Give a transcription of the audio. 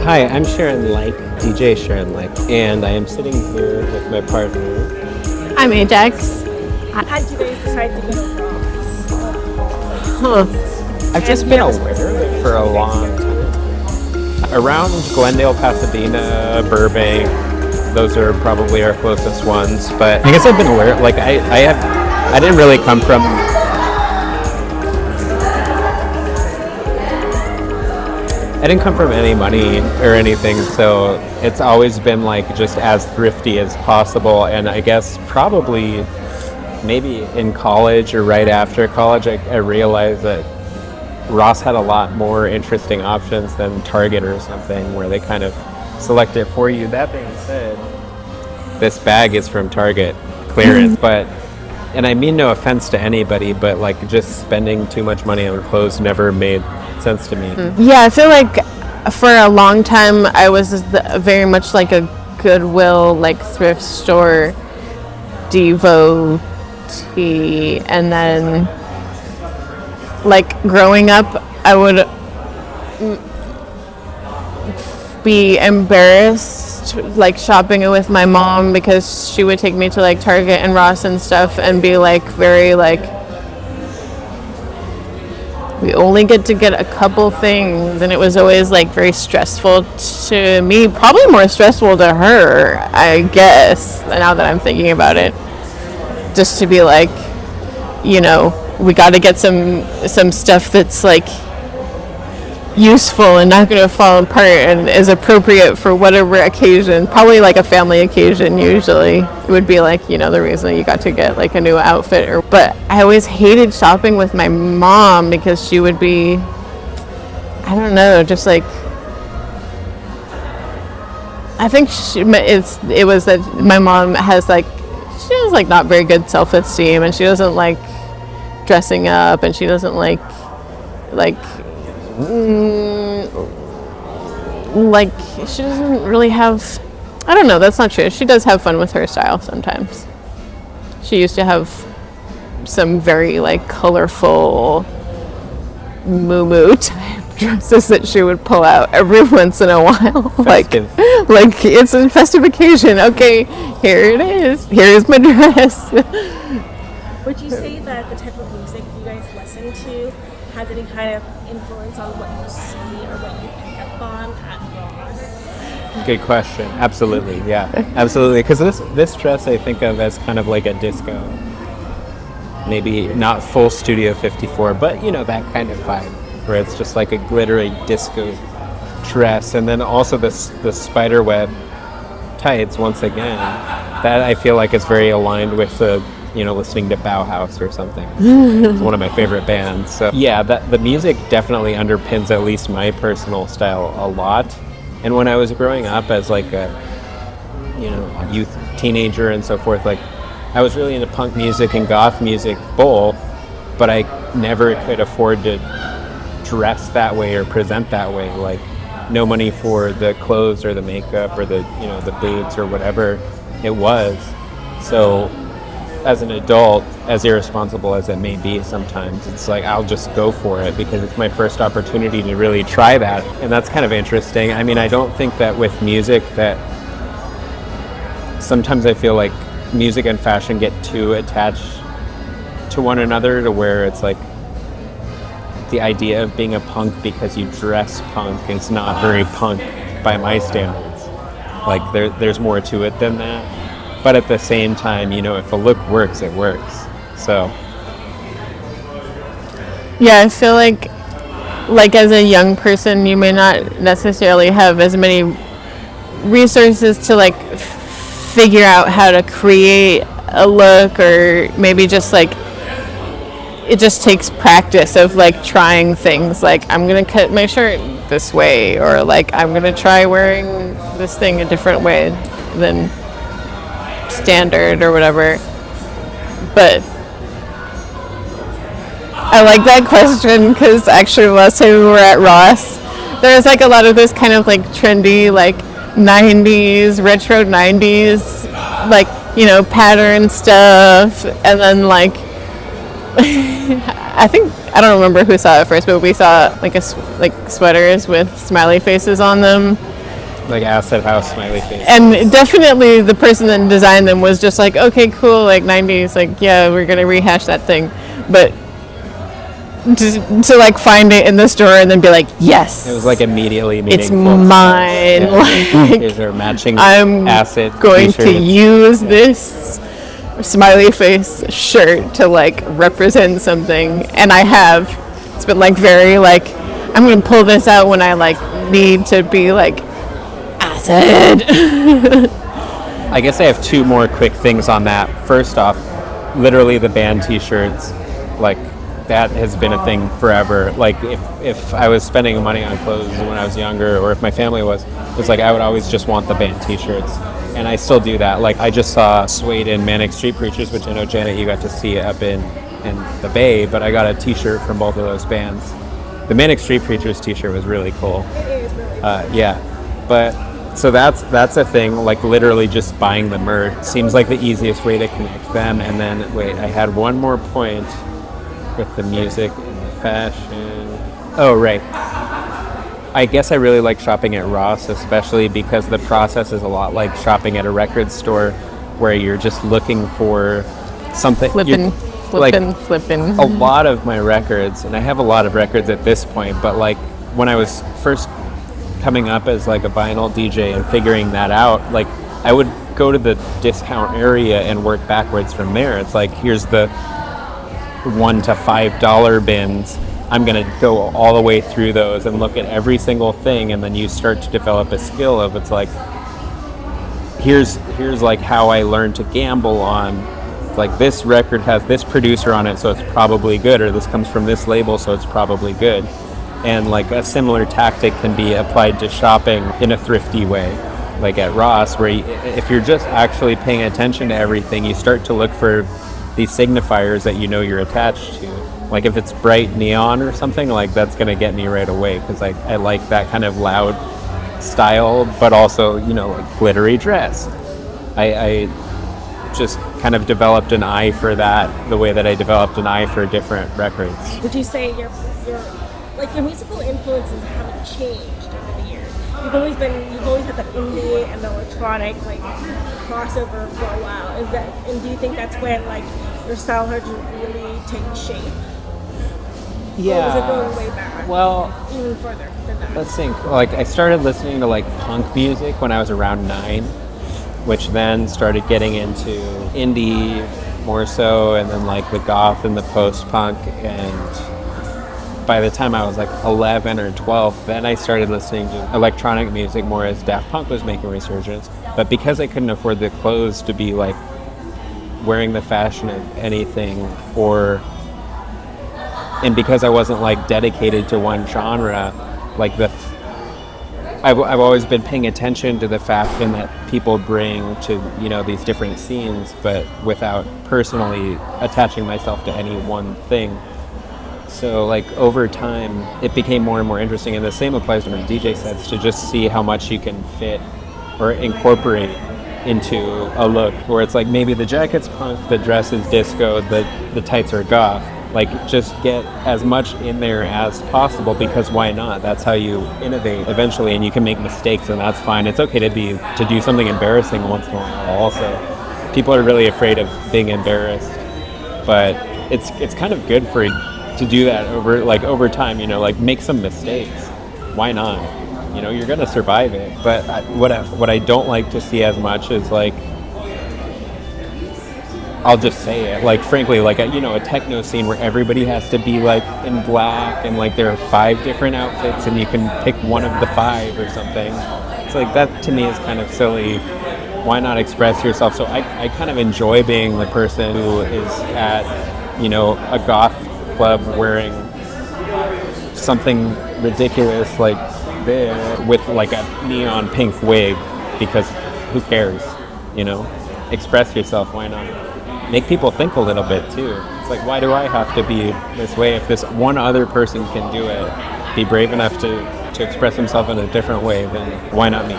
Hi, I'm Sharon Like, DJ Sharon Like, and I am sitting here with my partner. I'm Ajax. How did you guys decide to go I've just been aware of it for a long time. Around Glendale, Pasadena, Burbank, those are probably our closest ones. But I guess I've been aware. Like I didn't really come from. I didn't come from any money or anything, so it's always been like just as thrifty as possible. And I guess probably maybe in college or right after college, I realized that Ross had a lot more interesting options than Target or something, where they kind of select it for you. That being said, this bag is from Target clearance, and I mean no offense to anybody, but like just spending too much money on clothes never made sense to me. Yeah, I feel like for a long time I was very much like a Goodwill, like thrift store devotee, and then like growing up I would be embarrassed like shopping with my mom because she would take me to like Target and Ross and stuff and be like very like, we only get to get a couple things, and it was always like very stressful to me, probably more stressful to her, I guess, now that I'm thinking about it, just to be like, you know, we got to get some stuff that's like useful and not going to fall apart and is appropriate for whatever occasion, probably like a family occasion. Usually it would be like, you know, the reason you got to get like a new outfit. But I always hated shopping with my mom because she would be, I don't know, just like, I think it was that my mom has like, she has like not very good self-esteem, and she doesn't like dressing up, and she doesn't like she doesn't really have, I don't know, that's not true. She does have fun with her style sometimes. She used to have some very like colorful moo type dresses that she would pull out every once in a while. like it's a festive occasion. Okay, here it is. Here's my dress. Would you say that the type of music you guys listen to has any kind of influence on what you see or what you pick up on at Ross? Good question. Absolutely, yeah, absolutely. Because this dress I think of as kind of like a disco, maybe not full Studio 54, but you know, that kind of vibe, where it's just like a glittery disco dress, and then also the spiderweb tights. Once again, that I feel like is very aligned with the, you know, listening to Bauhaus or something. It's one of my favorite bands. So yeah, the music definitely underpins at least my personal style a lot. And when I was growing up as like a, you know, youth, teenager and so forth, like I was really into punk music and goth music both, but I never could afford to dress that way or present that way. Like no money for the clothes or the makeup or the, you know, the boots or whatever it was. So as an adult, as irresponsible as it may be sometimes, it's like I'll just go for it because it's my first opportunity to really try that. And that's kind of interesting. I mean, I don't think that with music that sometimes I feel like music and fashion get too attached to one another, to where it's like the idea of being a punk because you dress punk is not very punk by my standards. Like there's more to it than that. But at the same time, you know, if a look works, it works. So yeah, I feel like as a young person, you may not necessarily have as many resources to like figure out how to create a look, or maybe just like it just takes practice of like trying things. Like I'm gonna cut my shirt this way, or like I'm gonna try wearing this thing a different way than standard or whatever. But I like that question because actually last time we were at Ross, there was like a lot of this kind of like trendy like 90s, retro 90s, like, you know, pattern stuff. And then like I don't remember who saw it first, but we saw like like sweaters with smiley faces on them, Like acid house smiley face. And definitely the person that designed them was just like, okay, cool, like 90s, like, yeah, we're going to rehash that thing. But to like find it in the store and then be like, yes. It was like immediately it's meaningful. mine. Yeah. Like, These are matching I'm acid going t-shirts. to use this smiley face shirt to like represent something, and I have. It's been like very like, I'm going to pull this out when I like need to be like acid. I guess I have two more quick things on that. First off, literally the band t-shirts, like that has been a thing forever. Like if I was spending money on clothes when I was younger, or if my family was, it was like I would always just want the band t-shirts. And I still do that. Like I just saw Suede and Manic Street Preachers, which I know, Janet, you got to see up in the Bay, but I got a t-shirt from both of those bands. The Manic Street Preachers t-shirt was really cool. Yeah. But so that's a thing, like literally just buying the merch seems like the easiest way to connect them. And then wait, I had one more point with the music and the fashion. Oh, right. I guess I really like shopping at Ross, especially because the process is a lot like shopping at a record store, where you're just looking for something. Flipping. A lot of my records, and I have a lot of records at this point, but like when I was first coming up as like a vinyl DJ and figuring that out, like I would go to the discount area and work backwards from there. It's like, here's the $1 to $5 bins. I'm going to go all the way through those and look at every single thing, and then you start to develop a skill of, it's like, here's like how I learned to gamble on, like this record has this producer on it, so it's probably good, or this comes from this label, so it's probably good. And like a similar tactic can be applied to shopping in a thrifty way, like at Ross, where if you're just actually paying attention to everything, you start to look for these signifiers that you know you're attached to. Like if it's bright neon or something, like that's gonna get me right away, because I like that kind of loud style, but also, you know, like glittery dress. I just kind of developed an eye for that, the way that I developed an eye for different records. Would you say your musical influences haven't changed over the years? You've always had the indie and the electronic like crossover for a while. And do you think that's when like your style had really taken shape? Yeah. Or was it going way back? Well, even further than that. Let's think. Like I started listening to like punk music when I was around 9, which then started getting into indie more so, and then like the goth and the post-punk, and by the time I was like 11 or 12, then I started listening to electronic music more as Daft Punk was making a resurgence. But because I couldn't afford the clothes to be like wearing the fashion of anything, and because I wasn't like dedicated to one genre, like I've always been paying attention to the fashion that people bring to, you know, these different scenes, but without personally attaching myself to any one thing. So like over time, it became more and more interesting, and the same applies to my DJ sets, to just see how much you can fit or incorporate into a look, where it's like maybe the jacket's punk, the dress is disco, the tights are goth. Like just get as much in there as possible, because why not? That's how you innovate eventually, and you can make mistakes, and that's fine. It's okay to do something embarrassing once in a while also. People are really afraid of being embarrassed, but it's kind of good to do that over time, you know, like make some mistakes. Why not? You know, you're gonna survive it. But what I don't like to see as much is like, I'll just say it, like frankly, like a techno scene where everybody has to be like in black, and like there are 5 different outfits and you can pick one of the 5 or something. It's like, that to me is kind of silly. Why not express yourself? So I kind of enjoy being the person who is at, a goth club wearing something ridiculous like this with like a neon pink wig, because who cares, Express yourself, why not? Make people think a little bit too. It's like, why do I have to be this way if this one other person can do it, be brave enough to express himself in a different way, then why not me?